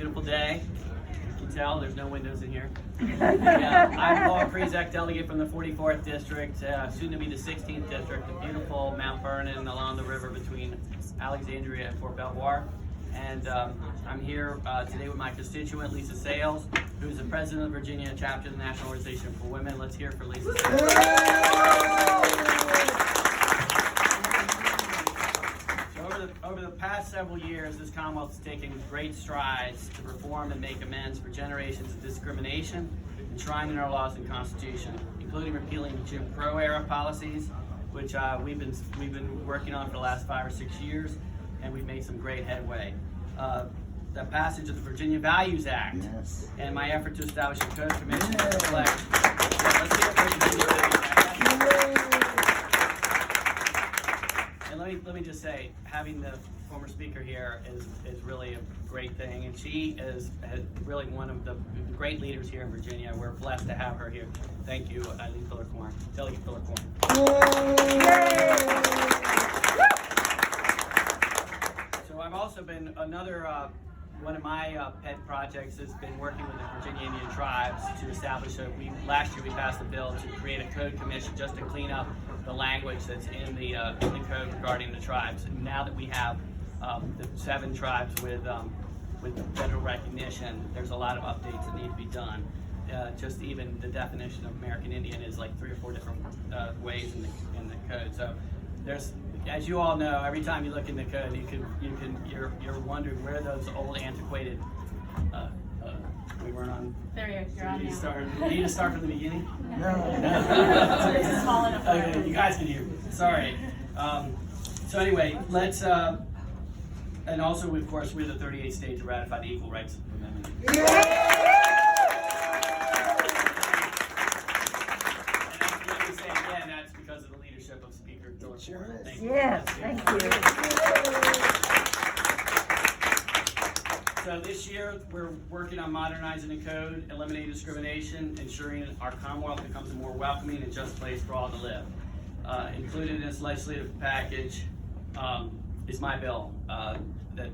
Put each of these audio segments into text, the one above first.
beautiful day. You can tell there's no windows in here. I'm Paul Krizek, delegate from the 44th District, soon to be the 16th District, the beautiful Mount Vernon along the river between Alexandria and Fort Belvoir. And I'm here today with my constituent, Lisa Sales, who is the president of the Virginia chapter of the National Organization for Women. Let's hear for Lisa Sales. Over the past several years, this Commonwealth has taken great strides to reform and make amends for generations of discrimination enshrined in our laws and Constitution, including repealing Jim Crow era policies, which we've been working on for the last 5 or 6 years, and we've made some great headway. The passage of the Virginia Values Act, yes, and my effort to establish a code commission to reflect. Let's hear it for the Virginia Values Act. And let me just say, having the former speaker here is really a great thing, and she is really one of the great leaders here in Virginia. We're blessed to have her here. Thank you, Eileen Filler-Corn, Delegate Filler-Corn. So I've also been one of my pet projects has been working with the Virginia Indian tribes to establish last year we passed a bill to create a code commission just to clean up the language that's in the code regarding the tribes. And now that we have the 7 tribes with federal recognition, there's a lot of updates that need to be done. Just even the definition of American Indian is like 3 or 4 different ways in the code. So there's, as you all know, every time you look in the code, you're wondering where those old antiquated. We weren't on. There you're on now. We need to start from the beginning. No. This is small enough. Okay, you guys can hear. Sorry. So anyway, let's. And also, of course, we're the 38th state to ratify the Equal Rights Amendment. And let me say again, that's because of the leadership of Speaker George. Sure. Thank you. Yes, thank you. So this year, we're working on modernizing the code, eliminating discrimination, ensuring our Commonwealth becomes a more welcoming and just place for all to live. Included in this legislative package is my bill that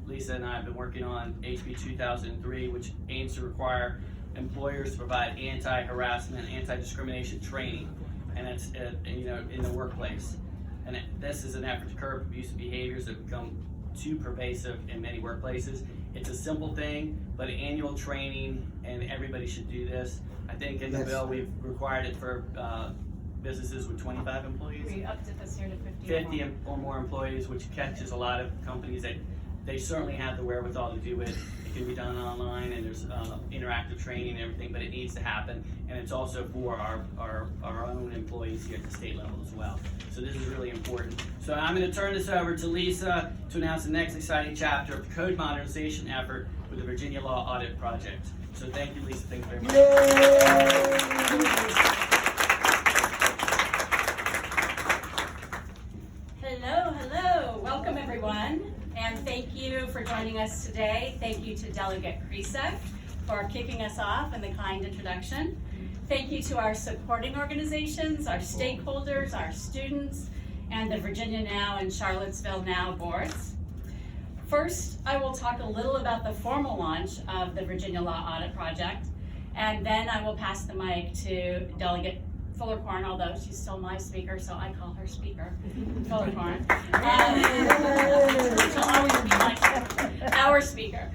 Lisa and I have been working on, HB 2003, which aims to require employers to provide anti-harassment, anti-discrimination training, and it's in the workplace. And this is an effort to curb abusive behaviors that become too pervasive in many workplaces. It's a simple thing, but annual training, and everybody should do this. I think in the bill we've required it for businesses with 25 employees. We upped it this year to 50 or more employees, which catches a lot of companies that they certainly have the wherewithal to do it. It can be done online, and there's interactive training and everything, but it needs to happen. And it's also for our own employees here at the state level as well. So this is really important. So I'm going to turn this over to Lisa to announce the next exciting chapter of the code modernization effort with the Virginia Law Audit Project. So thank you, Lisa. Thanks very much. Hello. Welcome, everyone. And thank you for joining us today. Thank you to Delegate Krizek for kicking us off and the kind introduction. Thank you to our supporting organizations, our stakeholders, our students, and the Virginia Now and Charlottesville Now boards. First, I will talk a little about the formal launch of the Virginia Law Audit Project, and then I will pass the mic to Delegate Filler-Corn, although she's still my speaker, so I call her Speaker Filler-Corn. She'll always be our speaker.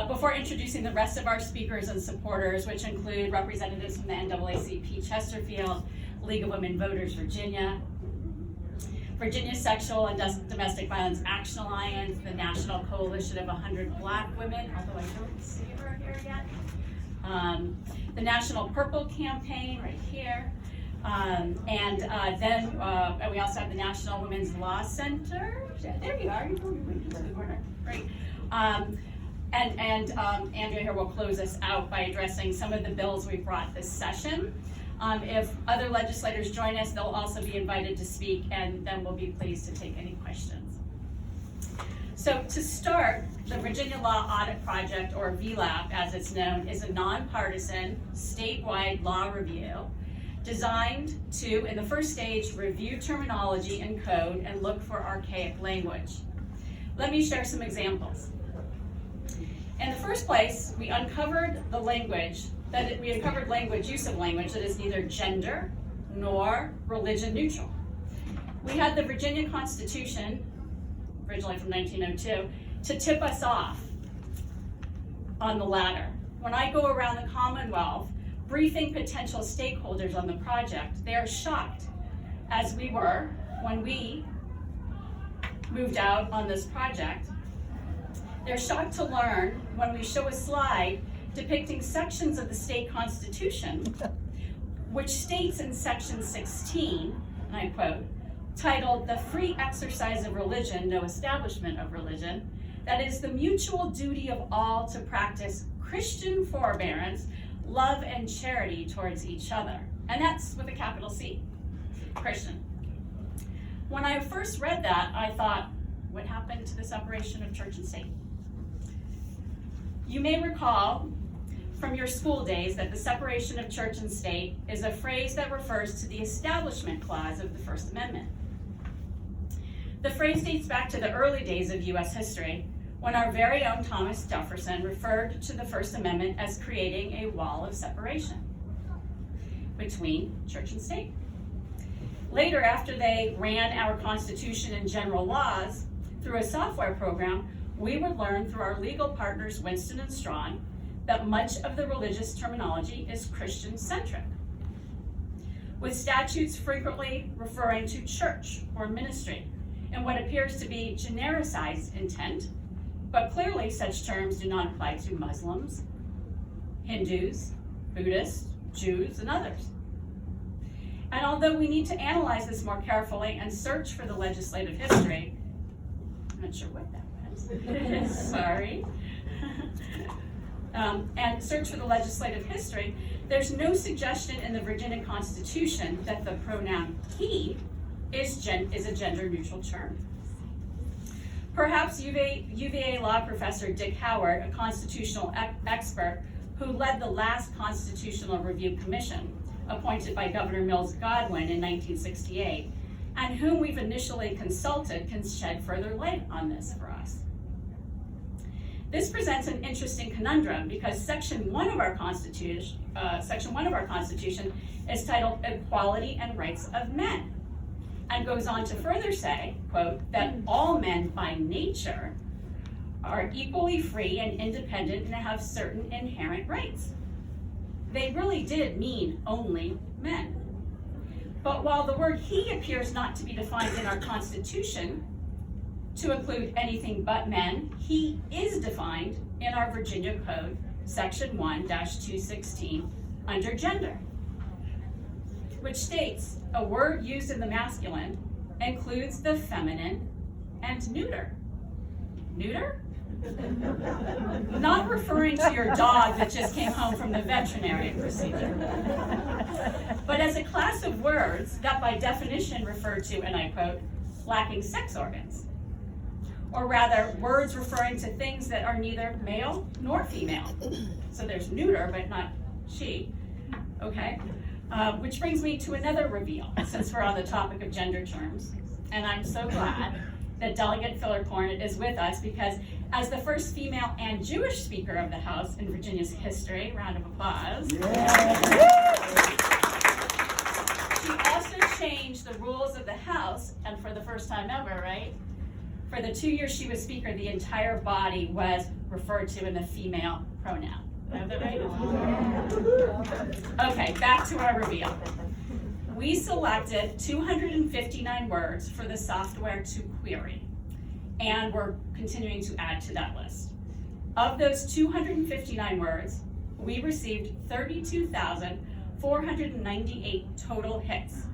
Before introducing the rest of our speakers and supporters, which include representatives from the NAACP Chesterfield, League of Women Voters Virginia, Virginia Sexual and Domestic Violence Action Alliance, the National Coalition of 100 Black Women, although I don't see her here yet, the National Purple Campaign right here, then we also have the National Women's Law Center. There you are. Great. Andrea here will close us out by addressing some of the bills we brought this session. If other legislators join us, they'll also be invited to speak, and then we'll be pleased to take any questions. So to start, the Virginia Law Audit Project, or VLAP as it's known, is a nonpartisan, statewide law review designed to, in the first stage, review terminology and code and look for archaic language. Let me share some examples. first place, we uncovered the language, use of language that is neither gender nor religion neutral. We had the Virginia Constitution, originally from 1902, to tip us off on the latter. When I go around the Commonwealth briefing potential stakeholders on the project, they are shocked, as we were when we moved out on this project. They're shocked to learn when we show a slide depicting sections of the state constitution, which states in section 16, and I quote, titled, "The free exercise of religion, no establishment of religion, that is the mutual duty of all to practice Christian forbearance, love and charity towards each other." And that's with a capital C, Christian. When I first read that, I thought, what happened to the separation of church and state? You may recall from your school days that the separation of church and state is a phrase that refers to the Establishment Clause of the First Amendment. The phrase dates back to the early days of U.S. history, when our very own Thomas Jefferson referred to the First Amendment as creating a wall of separation between church and state. Later, after they ran our Constitution and general laws through a software program, we would learn through our legal partners, Winston and Strawn, that much of the religious terminology is Christian-centric, with statutes frequently referring to church or ministry in what appears to be genericized intent, but clearly such terms do not apply to Muslims, Hindus, Buddhists, Jews, and others. And although we need to analyze this more carefully and search for the legislative history, I'm not sure what that was, sorry, and search for the legislative history, there's no suggestion in the Virginia Constitution that the pronoun he is a gender-neutral term. Perhaps UVA law professor Dick Howard, a constitutional expert who led the last Constitutional Review Commission, appointed by Governor Mills Godwin in 1968, and whom we've initially consulted, can shed further light on this for us. This presents an interesting conundrum because Section 1 of our Constitution is titled Equality and Rights of Men, and goes on to further say, quote, that all men by nature are equally free and independent and have certain inherent rights. They really did mean only men. But while the word he appears not to be defined in our Constitution to include anything but men, he is defined in our Virginia Code, Section 1-216, under gender, which states a word used in the masculine includes the feminine and neuter. Neuter? Not referring to your dog that just came home from the veterinary procedure, but as a class of words that by definition refer to, and I quote, lacking sex organs. Or rather, words referring to things that are neither male nor female. So there's neuter, but not she, okay? Which brings me to another reveal, since we're on the topic of gender terms. And I'm so glad that Delegate Fillercorn is with us, because as the first female and Jewish Speaker of the House in Virginia's history, round of applause. Yeah. She also changed the rules of the House, and for the first time ever, right? For the 2 years she was Speaker, the entire body was referred to in the female pronoun. Do I have that right? Okay, back to our reveal. We selected 259 words for the software to query, and we're continuing to add to that list. Of those 259 words, we received 32,498 total hits.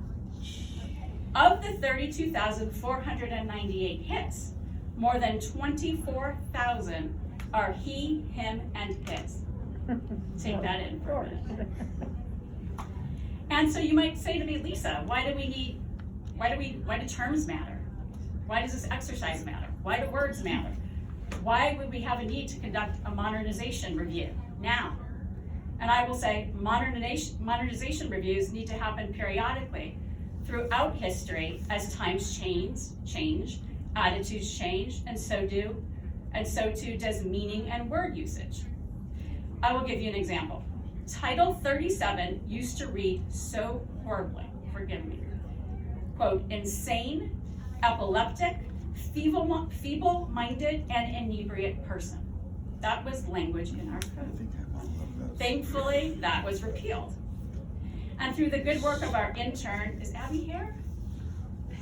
Of the 32,498 hits, more than 24,000 are he, him, and his. Take that in for a minute. And so you might say to me, Lisa, why do terms matter? Why does this exercise matter? Why do words matter? Why would we have a need to conduct a modernization review now? And I will say modernization reviews need to happen periodically throughout history as times change, attitudes change, and so do and so too does meaning and word usage. I will give you an example. Title 37 used to read so horribly, forgive me, quote, insane, epileptic, feeble-minded, and inebriate person. That was language in our code. Thankfully, that was repealed. And through the good work of our intern, is Abby here?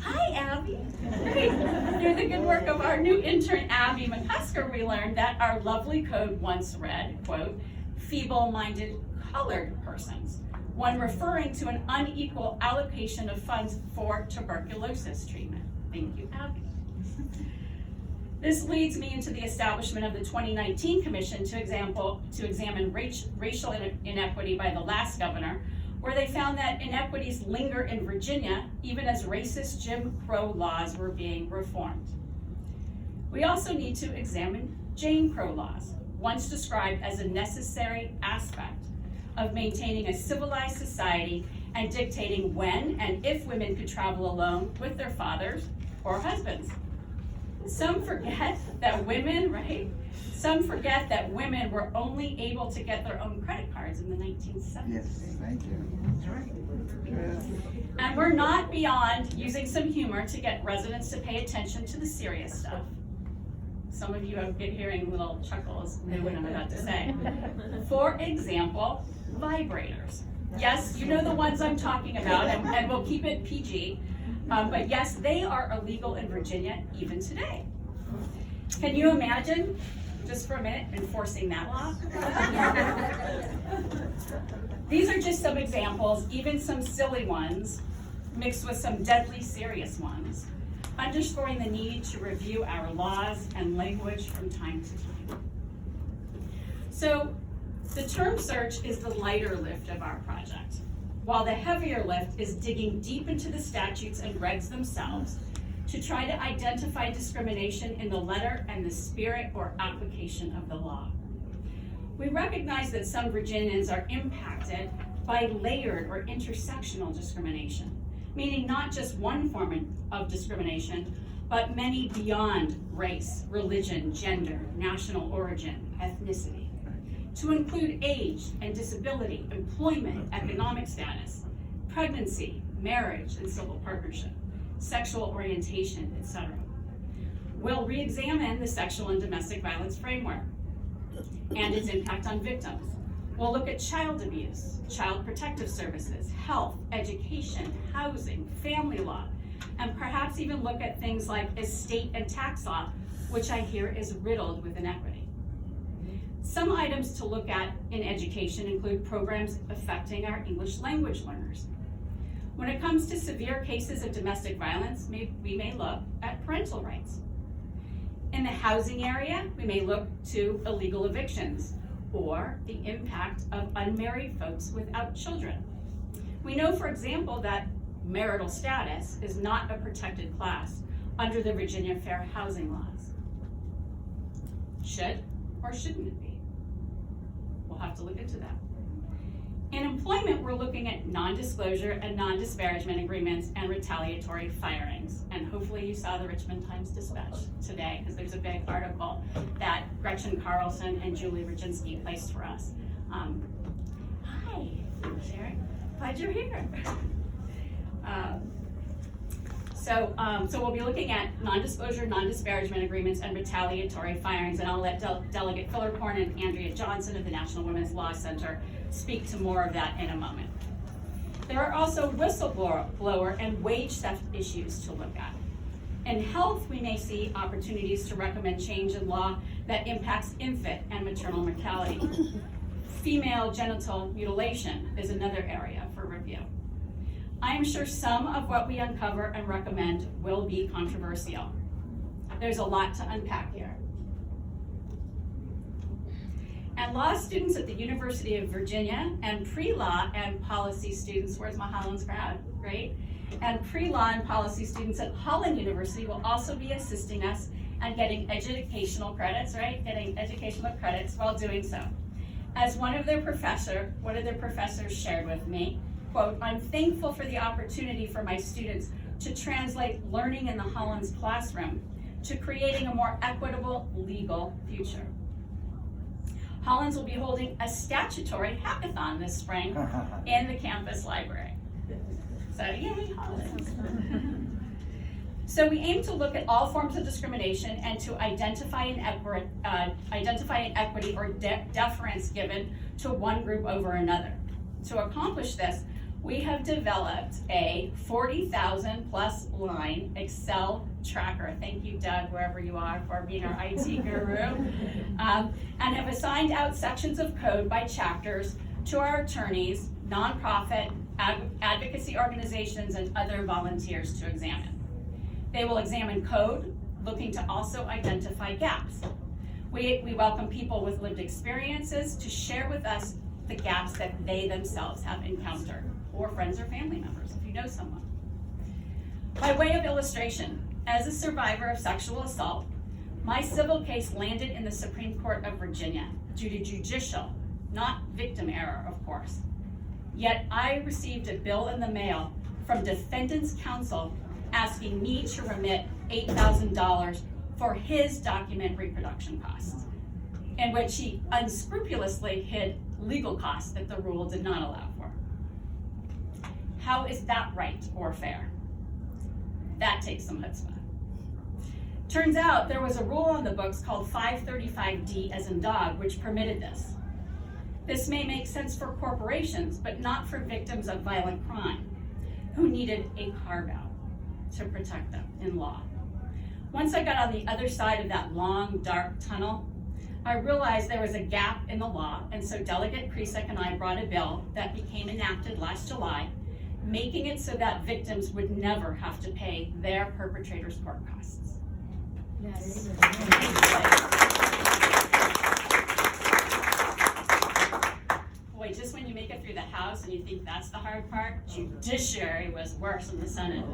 Hi, Abby. Great. Through the good work of our new intern, Abby McCusker, we learned that our lovely code once read, quote, feeble-minded colored persons, when referring to an unequal allocation of funds for tuberculosis treatment. Thank you, Abby. This leads me into the establishment of the 2019 Commission to examine racial inequity by the last governor, where they found that inequities linger in Virginia even as racist Jim Crow laws were being reformed. We also need to examine Jane Crow laws, once described as a necessary aspect of maintaining a civilized society and dictating when and if women could travel alone with their fathers or husbands. Some forget that women, right? Some forget that women were only able to get their own credit cards in the 1970s. Yes, thank you. That's right. And we're not beyond using some humor to get residents to pay attention to the serious stuff. Some of you have been hearing little chuckles, know what I'm about to say. For example, vibrators. Yes, you know the ones I'm talking about, and we'll keep it PG. But yes, they are illegal in Virginia even today. Can you imagine, just for a minute, enforcing that law? These are just some examples, even some silly ones, mixed with some deadly serious ones, underscoring the need to review our laws and language from time to time. So, the term search is the lighter lift of our project, while the heavier lift is digging deep into the statutes and regs themselves to try to identify discrimination in the letter and the spirit or application of the law. We recognize that some Virginians are impacted by layered or intersectional discrimination, meaning not just one form of discrimination, but many beyond race, religion, gender, national origin, ethnicity, to include age and disability, employment, economic status, pregnancy, marriage and civil partnership, sexual orientation, etc. We'll re-examine the sexual and domestic violence framework and its impact on victims. We'll look at child abuse, child protective services, health, education, housing, family law, and perhaps even look at things like estate and tax law, which I hear is riddled with inequity. Some items to look at in education include programs affecting our English language learners. When it comes to severe cases of domestic violence, we may look at parental rights. In the housing area, we may look to illegal evictions or the impact of unmarried folks without children. We know, for example, that marital status is not a protected class under the Virginia Fair Housing laws. Should or shouldn't it be? We'll have to look into that. In employment, we're looking at non-disclosure and non-disparagement agreements and retaliatory firings. And hopefully you saw the Richmond Times-Dispatch today, because there's a big article that Gretchen Carlson and Julie Rodzinski placed for us. Hi, Sharon. Glad you're here. So we'll be looking at non-disclosure, non-disparagement agreements, and retaliatory firings, and I'll let Delegate Fillercorn and Andrea Johnson of the National Women's Law Center speak to more of that in a moment. There are also whistleblower and wage theft issues to look at. In health, we may see opportunities to recommend change in law that impacts infant and maternal mortality. Female genital mutilation is another area for review. I am sure some of what we uncover and recommend will be controversial. There's a lot to unpack here. And law students at the University of Virginia and pre-law and policy students, where's my Hollins crowd, right? And pre-law and policy students at Holland University will also be assisting us and getting educational credits, right? Getting educational credits while doing so. As one of their professors shared with me, quote, I'm thankful for the opportunity for my students to translate learning in the Hollins classroom to creating a more equitable legal future. Hollins will be holding a statutory hackathon this spring in the campus library. So yay, Hollins. So we aim to look at all forms of discrimination and to identify inequity or deference given to one group over another. To accomplish this, we have developed a 40,000 plus line Excel tracker. Thank you, Doug, wherever you are, for being our IT guru. And have assigned out sections of code by chapters to our attorneys, nonprofit, advocacy organizations, and other volunteers to examine. They will examine code, looking to also identify gaps. We welcome people with lived experiences to share with us the gaps that they themselves have encountered, or friends or family members, if you know someone. By way of illustration, as a survivor of sexual assault, my civil case landed in the Supreme Court of Virginia due to judicial, not victim error, of course. Yet I received a bill in the mail from defendant's counsel asking me to remit $8,000 for his document reproduction costs, in which he unscrupulously hid legal costs that the rule did not allow for. How is that right or fair? That takes some chutzpah. Turns out there was a rule on the books called 535D as in dog, which permitted this. This may make sense for corporations, but not for victims of violent crime who needed a carve-out to protect them in law. Once I got on the other side of that long, dark tunnel, I realized there was a gap in the law, and so Delegate Krizek and I brought a bill that became enacted last July, making it so that victims would never have to pay their perpetrators' court costs. Yes. Boy, just when you make it through the House and you think that's the hard part, judiciary was worse in the Senate.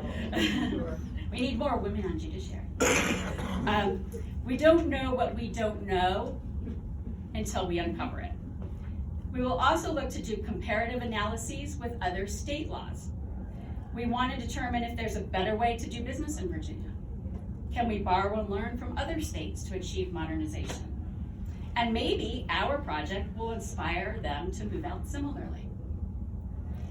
We need more women on judiciary. We don't know what we don't know until we uncover it. We will also look to do comparative analyses with other state laws. We want to determine if there's a better way to do business in Virginia. Can we borrow and learn from other states to achieve modernization? And maybe our project will inspire them to move out similarly.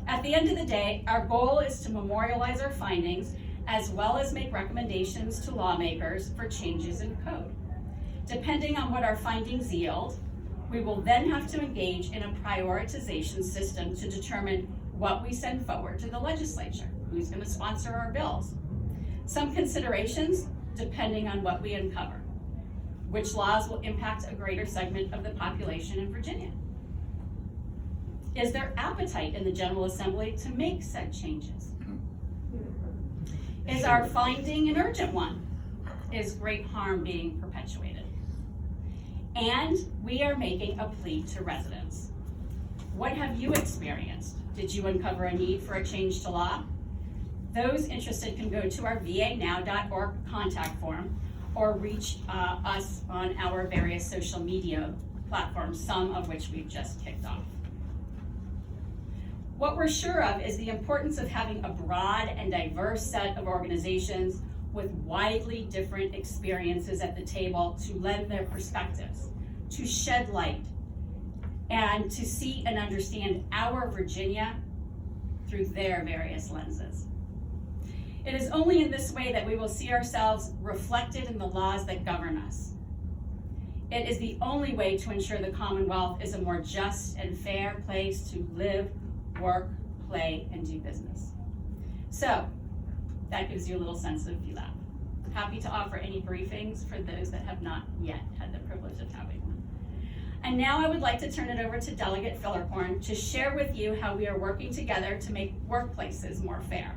At the end of the day, our goal is to memorialize our findings as well as make recommendations to lawmakers for changes in code. Depending on what our findings yield, we will then have to engage in a prioritization system to determine what we send forward to the legislature, who's going to sponsor our bills. Some considerations, depending on what we uncover. Which laws will impact a greater segment of the population in Virginia? Is there appetite in the General Assembly to make said changes? Is our finding an urgent one? Is great harm being perpetuated? And we are making a plea to residents. What have you experienced? Did you uncover a need for a change to law? Those interested can go to our vanow.org contact form or reach us on our various social media platforms, some of which we've just kicked off. What we're sure of is the importance of having a broad and diverse set of organizations with widely different experiences at the table to lend their perspectives, to shed light, and to see and understand our Virginia through their various lenses. It is only in this way that we will see ourselves reflected in the laws that govern us. It is the only way to ensure the Commonwealth is a more just and fair place to live, work, play, and do business. So, that gives you a little sense of VLAP. Happy to offer any briefings for those that have not yet had the privilege of having one. And now I would like to turn it over to Delegate Fillercorn to share with you how we are working together to make workplaces more fair.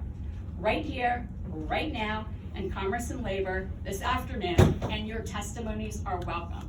Right here, right now, in Commerce and Labor this afternoon, and your testimonies are welcome.